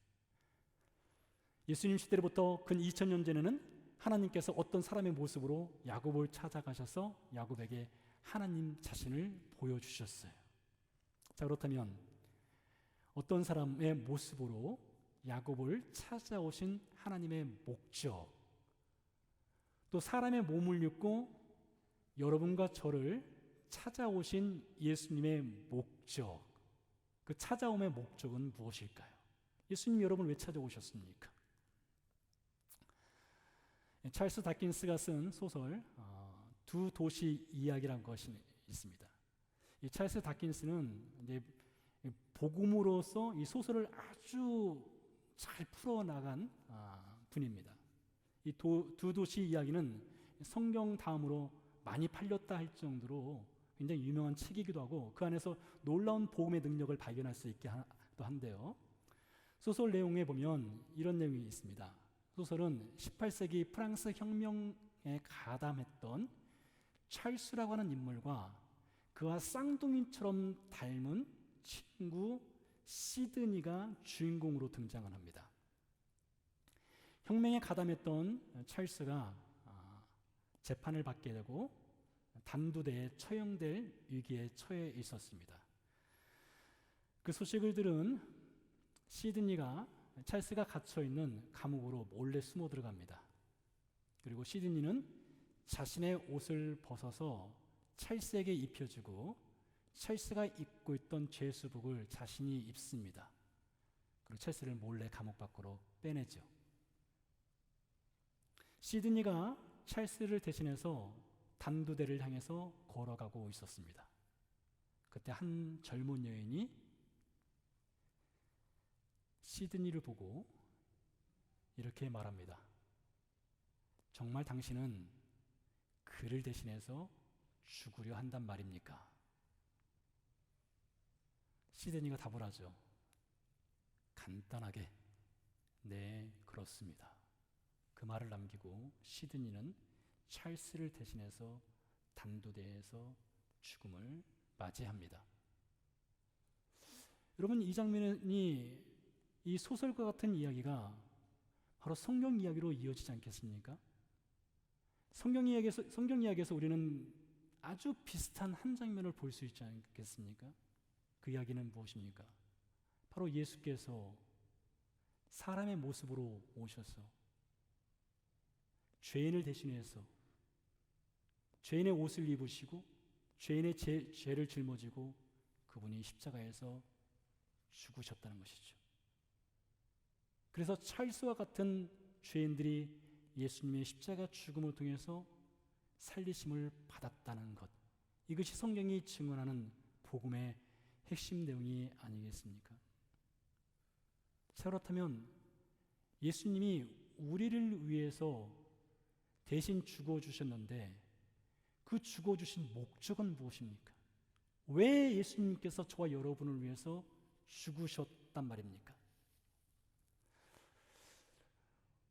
예수님 시대로부터 근 2000년 전에는 하나님께서 어떤 사람의 모습으로 야곱을 찾아가셔서 야곱에게 하나님 자신을 보여주셨어요. 자, 그렇다면 어떤 사람의 모습으로 야곱을 찾아오신 하나님의 목적, 또 사람의 몸을 입고 여러분과 저를 찾아오신 예수님의 목적, 그 찾아옴의 목적은 무엇일까요? 예수님 여러분 왜 찾아오셨습니까? 찰스 다킨스가 쓴 소설 두 도시 이야기라는 것이 있습니다. 이 찰스 다킨스는 이제 복음으로서 이 소설을 아주 잘 풀어나간 분입니다. 이 두 도시 이야기는 성경 다음으로 많이 팔렸다 할 정도로 굉장히 유명한 책이기도 하고 그 안에서 놀라운 복음의 능력을 발견할 수 있게 또 한데요. 소설 내용에 보면 이런 내용이 있습니다. 소설은 18세기 프랑스 혁명에 가담했던 찰스라고 하는 인물과 그와 쌍둥이처럼 닮은 친구 시드니가 주인공으로 등장을 합니다. 혁명에 가담했던 찰스가 재판을 받게 되고 단두대에 처형될 위기에 처해 있었습니다. 그 소식을 들은 시드니가 찰스가 갇혀있는 감옥으로 몰래 숨어 들어갑니다. 그리고 시드니는 자신의 옷을 벗어서 찰스에게 입혀주고 찰스가 입고 있던 죄수복을 자신이 입습니다. 그리고 찰스를 몰래 감옥 밖으로 빼내죠. 시드니가 찰스를 대신해서 단두대를 향해서 걸어가고 있었습니다. 그때 한 젊은 여인이 시드니를 보고 이렇게 말합니다. 정말 당신은 그를 대신해서 죽으려 한단 말입니까? 시드니가 답을 하죠. 간단하게, 네, 그렇습니다. 그 말을 남기고 시드니는 찰스를 대신해서 단두대에서 죽음을 맞이합니다. 여러분, 이 장면이 이 소설과 같은 이야기가 바로 성경 이야기로 이어지지 않겠습니까? 성경 이야기에서 우리는 아주 비슷한 한 장면을 볼 수 있지 않겠습니까? 그 이야기는 무엇입니까? 바로 예수께서 사람의 모습으로 오셔서 죄인을 대신해서 죄인의 옷을 입으시고 죄인의 죄를 짊어지고 그분이 십자가에서 죽으셨다는 것이죠. 그래서 찰스와 같은 죄인들이 예수님의 십자가 죽음을 통해서 살리심을 받았다는 것, 이것이 성경이 증언하는 복음의 핵심 내용이 아니겠습니까? 그렇다면 예수님이 우리를 위해서 대신 죽어주셨는데 그 죽어주신 목적은 무엇입니까? 왜 예수님께서 저와 여러분을 위해서 죽으셨단 말입니까?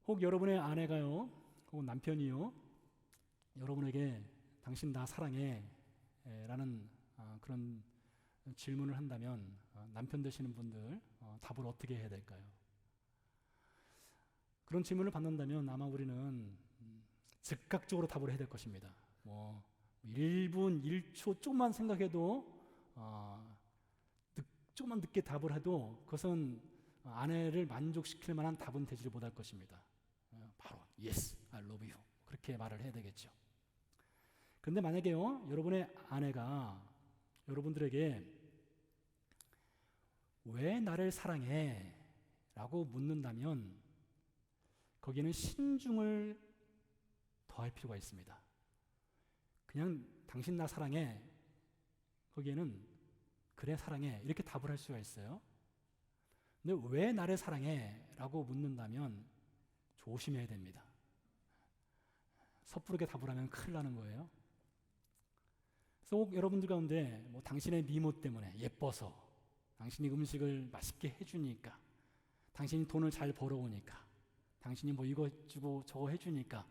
혹 여러분의 아내가요, 혹은 남편이요, 여러분에게 당신 나 사랑해 라는 그런 질문을 한다면 남편 되시는 분들 답을 어떻게 해야 될까요? 그런 질문을 받는다면 아마 우리는 즉각적으로 답을 해야 될 것입니다. 1분, 1초 조금만 생각해도 조금만 늦게 답을 해도 그것은 아내를 만족시킬 만한 답은 되지 못할 것입니다. 바로 Yes, I love you 그렇게 말을 해야 되겠죠. 그런데 만약에요, 여러분의 아내가 여러분들에게 왜 나를 사랑해? 라고 묻는다면 거기에는 신중을 더할 필요가 있습니다. 그냥 당신 나 사랑해, 거기에는 그래 사랑해 이렇게 답을 할 수가 있어요. 근데 왜 나를 사랑해? 라고 묻는다면 조심해야 됩니다. 섣부르게 답을 하면 큰일 나는 거예요. 그래서 꼭 여러분들 가운데 당신의 미모 때문에 예뻐서, 당신이 음식을 맛있게 해주니까, 당신이 돈을 잘 벌어오니까, 당신이 이거 주고 저거 해주니까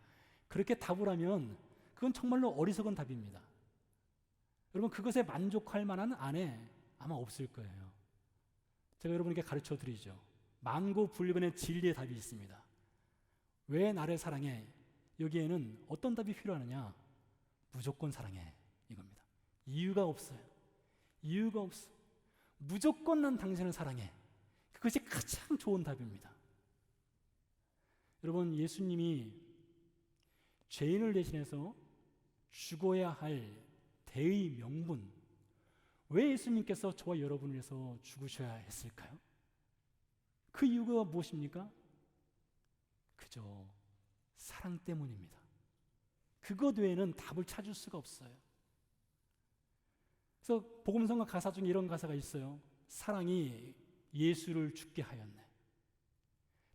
그렇게 답을 하면 그건 정말로 어리석은 답입니다. 여러분, 그것에 만족할 만한 아내 아마 없을 거예요. 제가 여러분에게 가르쳐 드리죠. 만고불변의 진리의 답이 있습니다. 왜 나를 사랑해? 여기에는 어떤 답이 필요하느냐? 무조건 사랑해, 이겁니다. 이유가 없어요. 이유가 없어. 무조건 난 당신을 사랑해. 그것이 가장 좋은 답입니다. 여러분, 예수님이 죄인을 대신해서 죽어야 할 대의 명분, 왜 예수님께서 저와 여러분을 위해서 죽으셔야 했을까요? 그 이유가 무엇입니까? 그저 사랑 때문입니다. 그것 외에는 답을 찾을 수가 없어요. 그래서 복음성가 가사 중에 이런 가사가 있어요. 사랑이 예수를 죽게 하였네.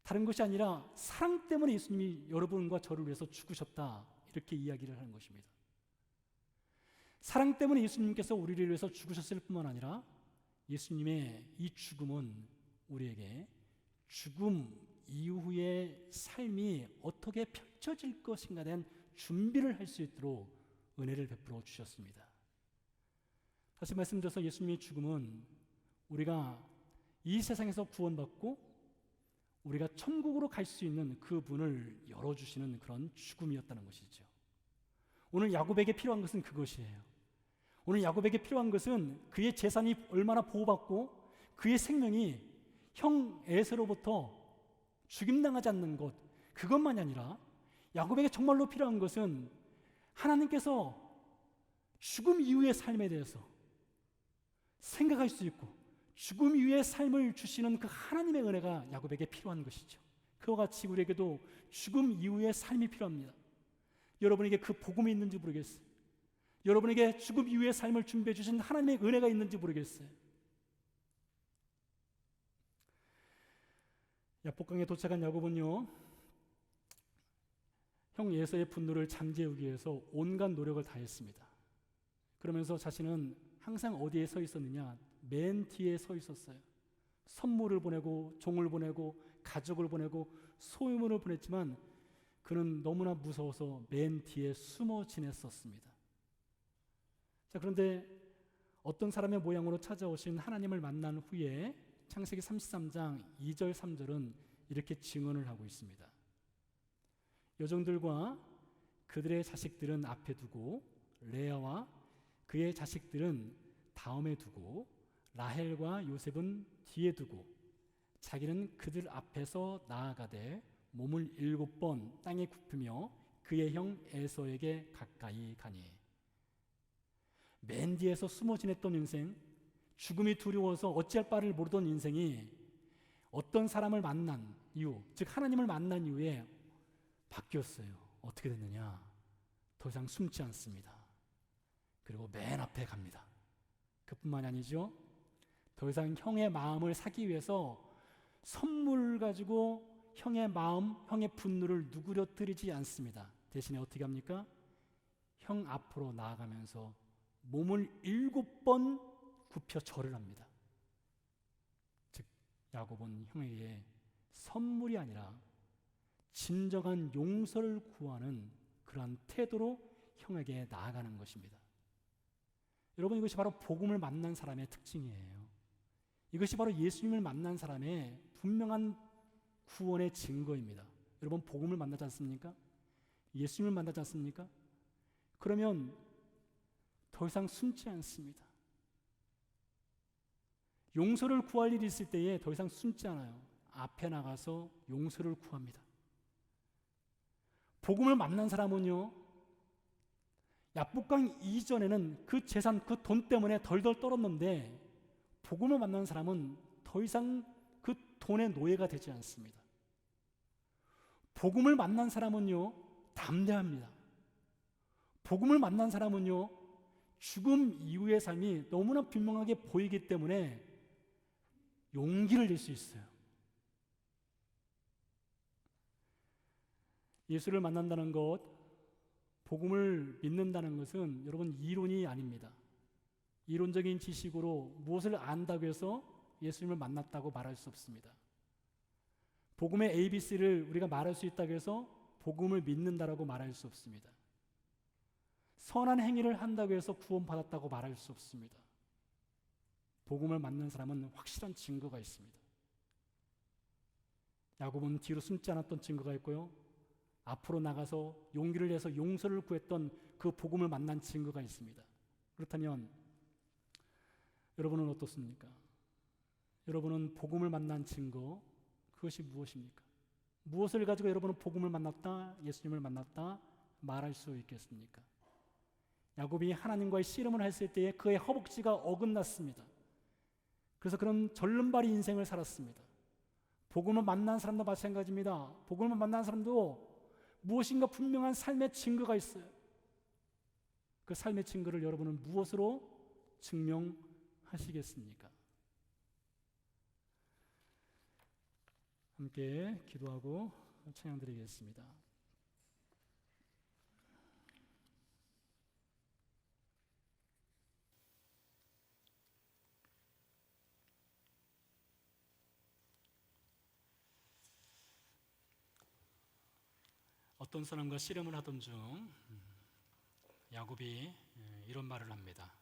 다른 것이 아니라 사랑 때문에 예수님이 여러분과 저를 위해서 죽으셨다, 이렇게 이야기를 하는 것입니다. 사랑 때문에 예수님께서 우리를 위해서 죽으셨을 뿐만 아니라 예수님의 이 죽음은 우리에게 죽음 이후의 삶이 어떻게 펼쳐질 것인가 된 준비를 할 수 있도록 은혜를 베풀어 주셨습니다. 다시 말씀드려서 예수님의 죽음은 우리가 이 세상에서 구원받고 우리가 천국으로 갈 수 있는 그 문을 열어주시는 그런 죽음이었다는 것이죠. 오늘 야곱에게 필요한 것은 그것이에요. 오늘 야곱에게 필요한 것은 그의 재산이 얼마나 보호받고 그의 생명이 형 에서로부터 죽임당하지 않는 것, 그것만이 아니라 야곱에게 정말로 필요한 것은 하나님께서 죽음 이후의 삶에 대해서 생각할 수 있고 죽음 이후의 삶을 주시는 그 하나님의 은혜가 야곱에게 필요한 것이죠. 그와 같이 우리에게도 죽음 이후의 삶이 필요합니다. 여러분에게 그 복음이 있는지 모르겠어요. 여러분에게 죽음 이후의 삶을 준비해 주신 하나님의 은혜가 있는지 모르겠어요. 야복강에 도착한 야곱은요, 형 에서의 분노를 잠재우기 위해서 온갖 노력을 다했습니다. 그러면서 자신은 항상 어디에 서 있었느냐? 맨 뒤에 서 있었어요. 선물을 보내고 종을 보내고 가족을 보내고 소유물을 보냈지만 그는 너무나 무서워서 맨 뒤에 숨어 지냈었습니다. 자, 그런데 어떤 사람의 모양으로 찾아오신 하나님을 만난 후에 창세기 33장 2절 3절은 이렇게 증언을 하고 있습니다. 여종들과 그들의 자식들은 앞에 두고 레아와 그의 자식들은 다음에 두고 라헬과 요셉은 뒤에 두고 자기는 그들 앞에서 나아가되 몸을 7번 땅에 굽히며 그의 형 에서에게 가까이 가니. 맨 뒤에서 숨어 지냈던 인생, 죽음이 두려워서 어찌할 바를 모르던 인생이 어떤 사람을 만난 이후, 즉 하나님을 만난 이후에 바뀌었어요. 어떻게 됐느냐? 더 이상 숨지 않습니다. 그리고 맨 앞에 갑니다. 그뿐만이 아니죠. 더 이상 형의 마음을 사기 위해서 선물을 가지고 형의 마음, 형의 분노를 누그러뜨리지 않습니다. 대신에 어떻게 합니까? 형 앞으로 나아가면서 몸을 7번 굽혀 절을 합니다. 즉 야곱은 형에게 선물이 아니라 진정한 용서를 구하는 그러한 태도로 형에게 나아가는 것입니다. 여러분, 이것이 바로 복음을 만난 사람의 특징이에요. 이것이 바로 예수님을 만난 사람의 분명한 구원의 증거입니다. 여러분, 복음을 만나지 않습니까? 예수님을 만나지 않습니까? 그러면 더 이상 숨지 않습니다. 용서를 구할 일이 있을 때에 더 이상 숨지 않아요. 앞에 나가서 용서를 구합니다. 복음을 만난 사람은요, 야복강 이전에는 그 재산, 그 돈 때문에 덜덜 떨었는데 복음을 만난 사람은 더 이상 그 돈의 노예가 되지 않습니다. 복음을 만난 사람은요, 담대합니다. 복음을 만난 사람은요, 죽음 이후의 삶이 너무나 분명하게 보이기 때문에 용기를 낼 수 있어요. 예수를 만난다는 것, 복음을 믿는다는 것은 여러분 이론이 아닙니다. 이론적인 지식으로 무엇을 안다고 해서 예수님을 만났다고 말할 수 없습니다. 복음의 ABC를 우리가 말할 수 있다고 해서 복음을 믿는다라고 말할 수 없습니다. 선한 행위를 한다고 해서 구원받았다고 말할 수 없습니다. 복음을 만난 사람은 확실한 증거가 있습니다. 야곱은 뒤로 숨지 않았던 증거가 있고요. 앞으로 나가서 용기를 내서 용서를 구했던 그 복음을 만난 증거가 있습니다. 그렇다면 여러분은 어떻습니까? 여러분은 복음을 만난 증거, 그것이 무엇입니까? 무엇을 가지고 여러분은 복음을 만났다, 예수님을 만났다 말할 수 있겠습니까? 야곱이 하나님과의 씨름을 했을 때에 그의 허벅지가 어긋났습니다. 그래서 그런 절름발이 인생을 살았습니다. 복음을 만난 사람도 마찬가지입니다. 복음을 만난 사람도 무엇인가 분명한 삶의 증거가 있어요. 그 삶의 증거를 여러분은 무엇으로 증명하시겠습니까? 함께 기도하고 찬양드리겠습니다. 어떤 사람과 씨름을 하던 중 야곱이 이런 말을 합니다.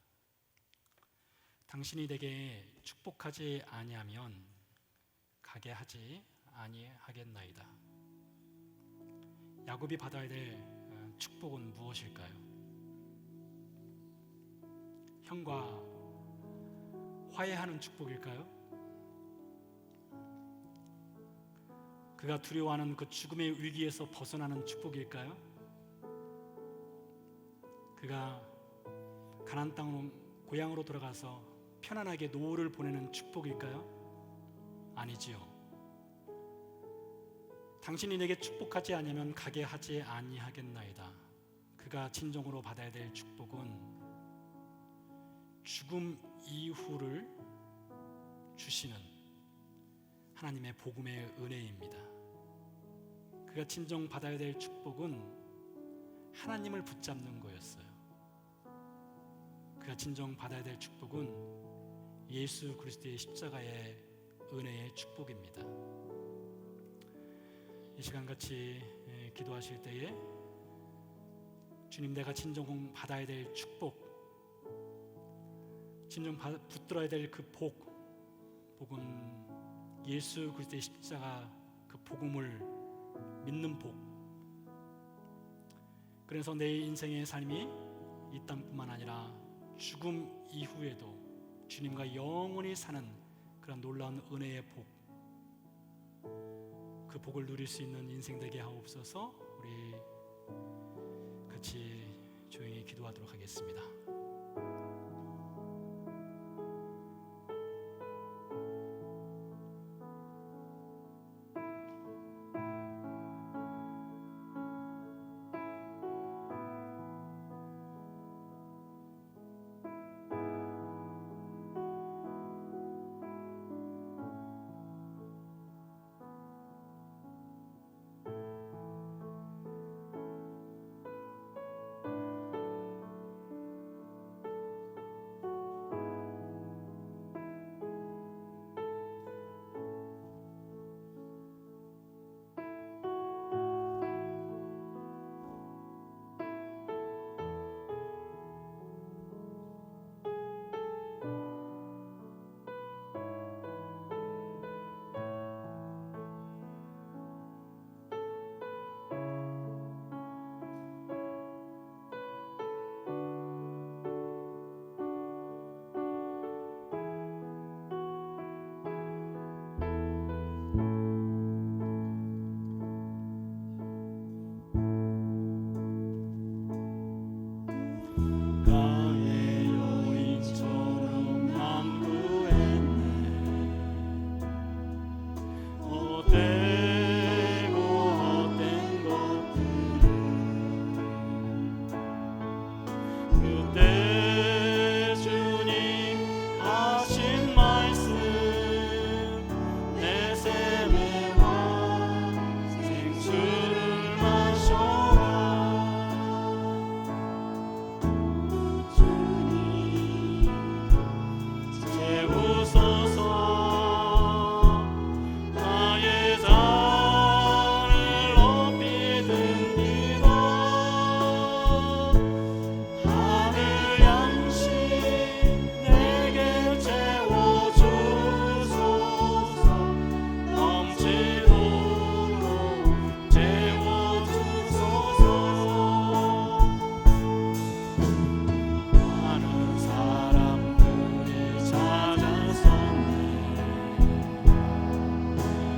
당신이 내게 축복하지 아니하면 가게 하지 아니하겠나이다. 야곱이 받아야 될 축복은 무엇일까요? 형과 화해하는 축복일까요? 그가 두려워하는 그 죽음의 위기에서 벗어나는 축복일까요? 그가 가나안 땅 고향으로 돌아가서 편안하게 노후를 보내는 축복일까요? 아니지요. 당신이 내게 축복하지 아니하면 가게 하지 아니하겠나이다. 그가 진정으로 받아야 될 축복은 죽음 이후를 주시는 하나님의 복음의 은혜입니다. 그가 진정 받아야 될 축복은 하나님을 붙잡는 거였어요. 그가 진정 받아야 될 축복은 예수 그리스도의 십자가의 은혜의 축복입니다. 이 시간 같이 기도하실 때에 주님, 내가 진정 받아야 될 축복, 진정 붙들어야 될 그 복은 예수 그리스도의 십자가 그 복음을 믿는 복. 그래서 내 인생의 삶이 이 땅뿐만 아니라 죽음 이후에도 주님과 영원히 사는 그런 놀라운 은혜의 복, 그 복을 누릴 수 있는 인생 되게 하옵소서. 우리 같이 조용히 기도하도록 하겠습니다.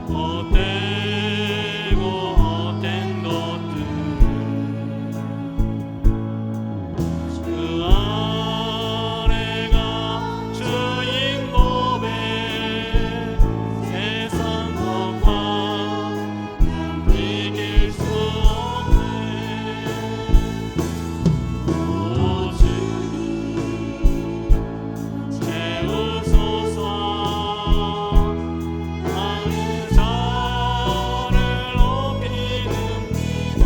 헛되고 헛된 것들 그 아래가 주인 법에 세상 법과 이길 수 없네. 오직 채우소서. 나는 저를 높이는이다.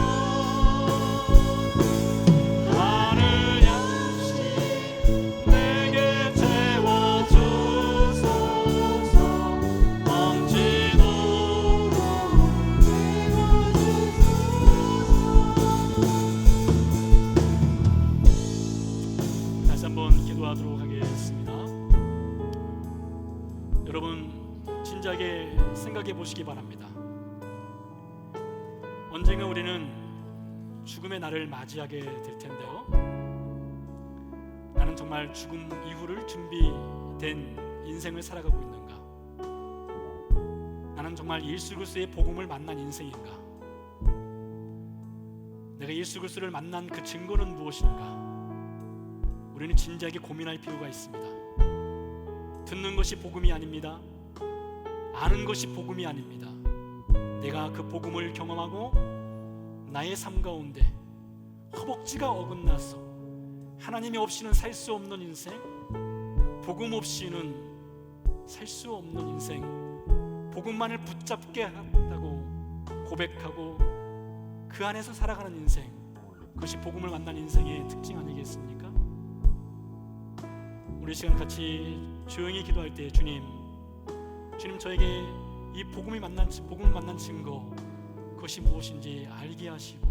나를 양식 내게 채워주소서. 넘치도록 다시 한번 기도하도록 하겠습니다. 여러분 진지하게 생각해 보시기 바랍니다. 언젠가 우리는 죽음의 날을 맞이하게 될 텐데요. 나는 정말 죽음 이후를 준비된 인생을 살아가고 있는가? 나는 정말 예수 그리스도의 복음을 만난 인생인가? 내가 예수 그리스도를 만난 그 증거는 무엇인가? 우리는 진지하게 고민할 필요가 있습니다. 듣는 것이 복음이 아닙니다. 아는 것이 복음이 아닙니다. 내가 그 복음을 경험하고 나의 삶 가운데 허벅지가 어긋나서 하나님이 없이는 살 수 없는 인생, 복음 없이는 살 수 없는 인생, 복음만을 붙잡게 한다고 고백하고 그 안에서 살아가는 인생, 그것이 복음을 만난 인생의 특징 아니겠습니까? 우리 시간 같이 조용히 기도할 때 주님 저에게 이 복음을 만난 증거 그것이 무엇인지 알게 하시고,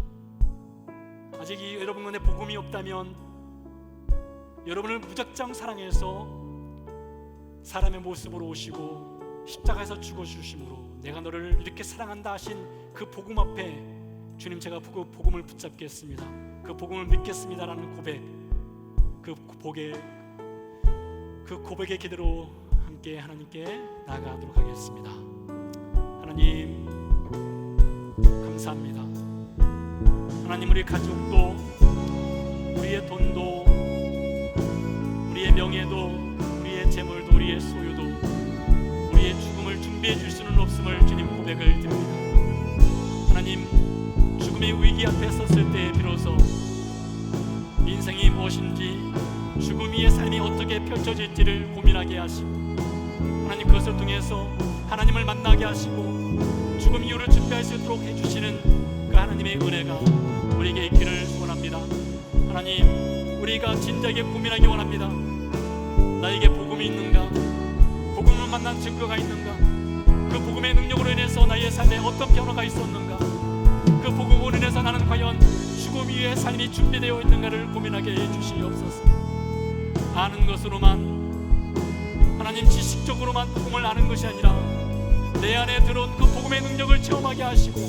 아직 여러분 안에 복음이 없다면 여러분을 무작정 사랑해서 사람의 모습으로 오시고 십자가에서 죽어주심으로 내가 너를 이렇게 사랑한다 하신 그 복음 앞에 주님 제가 그 복음을 붙잡겠습니다, 그 복음을 믿겠습니다라는 고백, 그 고백의 기대로 함께 하나님께 나아가도록 하겠습니다. 하나님 감사합니다. 하나님 우리 가족도 우리의 돈도 우리의 명예도 우리의 재물도 우리의 소유도 우리의 죽음을 준비해 줄 수는 없음을 주님 고백을 드립니다. 하나님 죽음의 위기 앞에 섰을 때 비로소 인생이 무엇인지 죽음 위의 삶이 어떻게 펼쳐질지를 고민하게 하시고, 하나님 그것을 통해서 하나님을 만나게 하시고 죽음 이후를 준비할 수 있도록 해주시는 그 하나님의 은혜가 우리에게 있기를 원합니다. 하나님 우리가 진지하게 고민하기 원합니다. 나에게 복음이 있는가? 복음을 만난 증거가 있는가? 그 복음의 능력으로 인해서 나의 삶에 어떤 변화가 있었는가? 그 복음으로 인해서 나는 과연 죽음 위의 삶이 준비되어 있는가를 고민하게 해주시옵소서. 아는 것으로만, 하나님 지식적으로만 복음을 아는 것이 아니라 내 안에 들어온 그 복음의 능력을 체험하게 하시고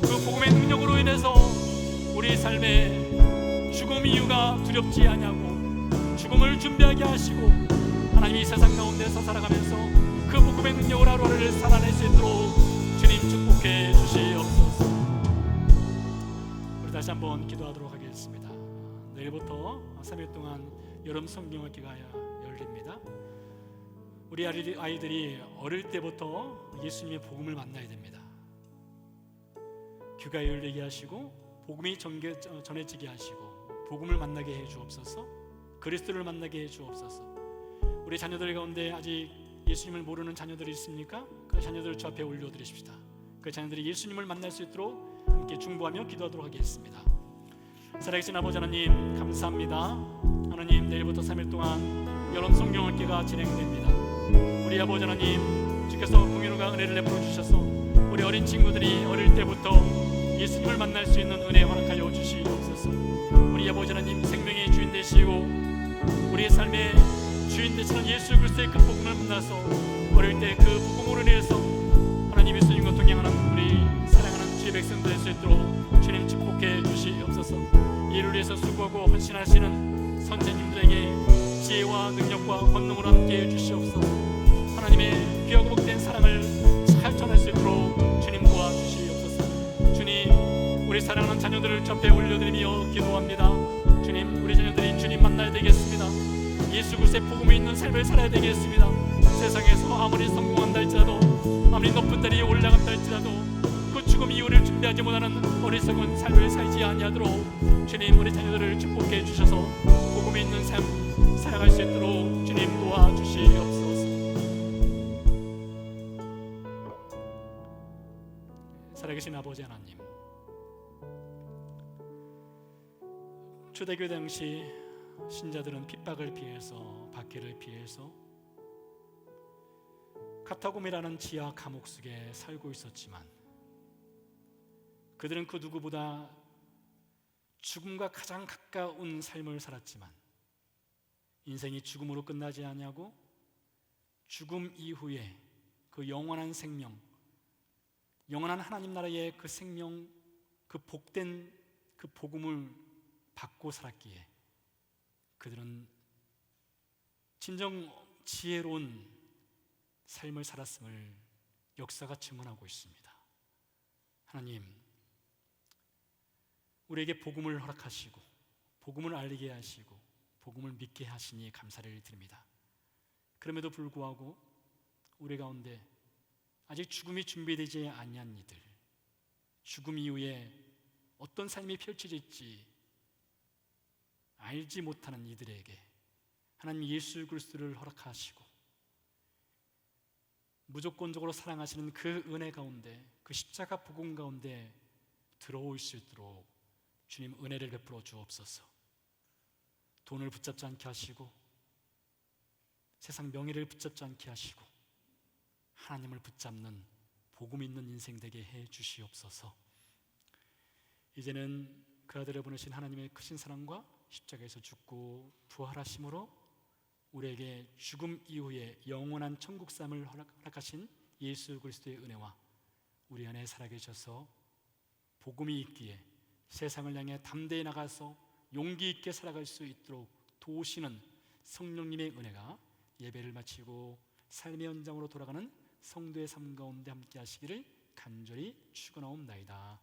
그 복음의 능력으로 인해서 우리 삶에 죽음 이유가 두렵지 아니하고 죽음을 준비하게 하시고 하나님이 세상 가운데서 살아가면서 그 복음의 능력으로 하루하루를 살아낼 수 있도록 주님 축복해 주시옵소서. 우리 다시 한번 기도하도록 하겠습니다. 내일부터 3일 동안 여름 성경학기가 열립니다. 우리 아이들이 어릴 때부터 예수님의 복음을 만나야 됩니다. 귀가 열리게 하시고 복음이 전해지게 하시고 복음을 만나게 해 주옵소서. 그리스도를 만나게 해 주옵소서. 우리 자녀들 가운데 아직 예수님을 모르는 자녀들이 있습니까? 그 자녀들을 주 앞에 올려드리십시다. 그 자녀들이 예수님을 만날 수 있도록 함께 중보하며 기도하도록 하겠습니다. 살아계신 아버지 하나님 감사합니다. 하나님 내일부터 3일 동안 여름 성경학기가 진행됩니다. 우리 아버지 하나님 주께서 공의로가 은혜를 내버려 주셔서 우리 어린 친구들이 어릴 때부터 예수님을 만날 수 있는 은혜 허락하여 주시옵소서. 우리 아버지 하나님 생명의 주인 되시고 우리의 삶의 주인 되시는 예수 그리스도의 그 복음을 만나서 어릴 때 그 복음으로 인해서 하나님 예수님과 동행하는 우리 사랑하는 주의 백성들 될 수 있도록 주님 축복해 주시옵소서. 이를 위해서 수고하고 헌신하시는 선생님들에게 지혜와 능력과 권능으로 함께해 주시옵소서. 하나님의 귀하고 복된 사랑을 잘 전할 수 있도록 사랑하는 자녀들을 주 앞에 올려드리며 기도합니다. 주님, 우리 자녀들이 주님 만나야 되겠습니다. 예수 그리스도의 복음이 있는 삶을 살아야 되겠습니다. 세상에서 아무리 성공한다 할지라도, 아무리 높은 자리에 올라간다 할지라도 그 죽음 이후를 준비하지 못하는 어리석은 삶을 살지 아니하도록 주님, 우리 자녀들을 축복해 주셔서 복음이 있는 삶 살아갈 수 있도록 주님 도와주시옵소서. 살아계신 아버지 하나님, 초대교회 당시 신자들은 핍박을 피해서, 박해를 피해서 카타콤이라는 지하 감옥 속에 살고 있었지만 그들은 그 누구보다 죽음과 가장 가까운 삶을 살았지만 인생이 죽음으로 끝나지 않냐고 죽음 이후에 그 영원한 생명, 영원한 하나님 나라의 그 생명, 그 복된 그 복음을 받고 살았기에 그들은 진정 지혜로운 삶을 살았음을 역사가 증언하고 있습니다. 하나님, 우리에게 복음을 허락하시고 복음을 알리게 하시고 복음을 믿게 하시니 감사를 드립니다. 그럼에도 불구하고 우리 가운데 아직 죽음이 준비되지 아니한 이들, 죽음 이후에 어떤 삶이 펼쳐질지 알지 못하는 이들에게 하나님 예수 그리스도를 허락하시고 무조건적으로 사랑하시는 그 은혜 가운데, 그 십자가 복음 가운데 들어올 수 있도록 주님 은혜를 베풀어 주옵소서. 돈을 붙잡지 않게 하시고 세상 명예를 붙잡지 않게 하시고 하나님을 붙잡는 복음 있는 인생 되게 해 주시옵소서. 이제는 그 아들을 보내신 하나님의 크신 사랑과 십자가에서 죽고 부활하심으로 우리에게 죽음 이후에 영원한 천국 삶을 허락하신 예수 그리스도의 은혜와 우리 안에 살아계셔서 복음이 있기에 세상을 향해 담대히 나가서 용기 있게 살아갈 수 있도록 도우시는 성령님의 은혜가 예배를 마치고 삶의 현장으로 돌아가는 성도의 삶 가운데 함께 하시기를 간절히 축원하옵나이다.